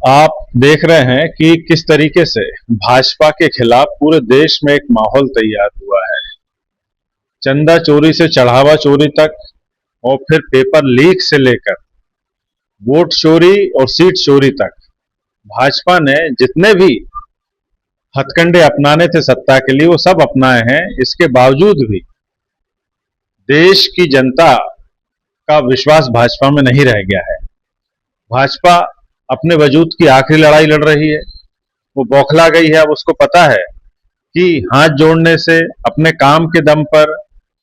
आप देख रहे हैं कि किस तरीके से भाजपा के खिलाफ पूरे देश में एक माहौल तैयार हुआ है। चंदा चोरी से चढ़ावा चोरी तक और फिर पेपर लीक से लेकर वोट चोरी और सीट चोरी तक भाजपा ने जितने भी हथकंडे अपनाने थे सत्ता के लिए वो सब अपनाए हैं। इसके बावजूद भी देश की जनता का विश्वास भाजपा में नहीं रह गया है। भाजपा अपने वजूद की आखिरी लड़ाई लड़ रही है। वो बौखला गई है। अब उसको पता है कि हाथ जोड़ने से अपने काम के दम पर,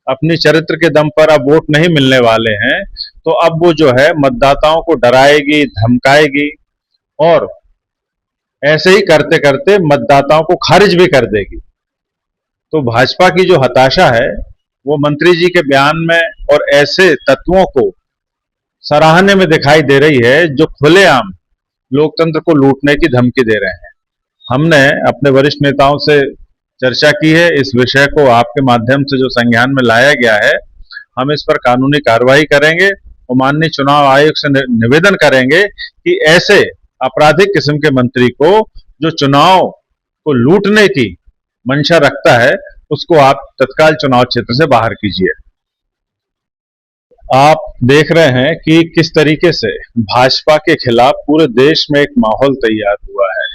अपनी चरित्र के दम पर अब वोट नहीं मिलने वाले हैं। तो अब वो जो है मतदाताओं को डराएगी, धमकाएगी और ऐसे ही करते करते मतदाताओं को खारिज भी कर देगी। तो भाजपा की जो हताशा है वो मंत्री जी के बयान में और ऐसे तत्वों को सराहने में दिखाई दे रही है जो खुलेआम लोकतंत्र को लूटने की धमकी दे रहे हैं। हमने अपने वरिष्ठ नेताओं से चर्चा की है। इस विषय को आपके माध्यम से जो संज्ञान में लाया गया है, हम इस पर कानूनी कार्रवाई करेंगे और माननीय चुनाव आयोग से निवेदन करेंगे कि ऐसे आपराधिक किस्म के मंत्री को जो चुनाव को लूटने की मंशा रखता है, उसको आप तत्काल चुनाव क्षेत्र से बाहर कीजिए। आप देख रहे हैं कि किस तरीके से भाजपा के खिलाफ पूरे देश में एक माहौल तैयार हुआ है।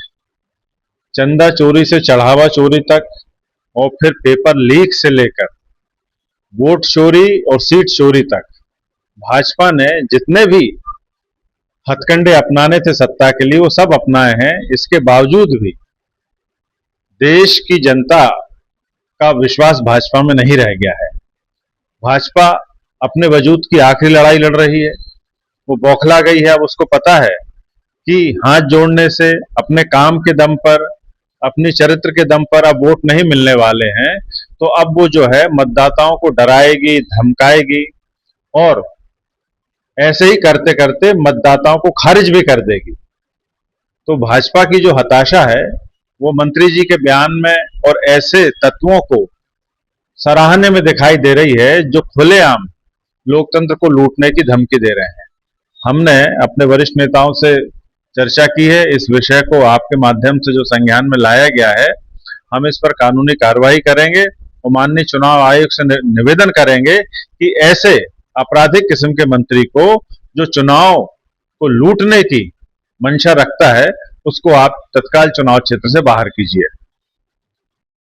चंदा चोरी से चढ़ावा चोरी तक और फिर पेपर लीक से लेकर वोट चोरी और सीट चोरी तक भाजपा ने जितने भी हथकंडे अपनाने थे सत्ता के लिए वो सब अपनाए हैं। इसके बावजूद भी देश की जनता का विश्वास भाजपा में नहीं रह गया है। भाजपा अपने वजूद की आखिरी लड़ाई लड़ रही है। वो बौखला गई है। अब उसको पता है कि हाथ जोड़ने से, अपने काम के दम पर, अपनी चरित्र के दम पर अब वोट नहीं मिलने वाले हैं। तो अब वो जो है मतदाताओं को डराएगी, धमकाएगी और ऐसे ही करते करते मतदाताओं को खारिज भी कर देगी। तो भाजपा की जो हताशा है वो मंत्री जी के बयान में और ऐसे तत्वों को सराहने में दिखाई दे रही है जो खुलेआम लोकतंत्र को लूटने की धमकी दे रहे हैं। हमने अपने वरिष्ठ नेताओं से चर्चा की है। इस विषय को आपके माध्यम से जो संज्ञान में लाया गया है, हम इस पर कानूनी कार्रवाई करेंगे और माननीय चुनाव आयोग से निवेदन करेंगे कि ऐसे आपराधिक किस्म के मंत्री को जो चुनाव को लूटने की मंशा रखता है, उसको आप तत्काल चुनाव क्षेत्र से बाहर कीजिए।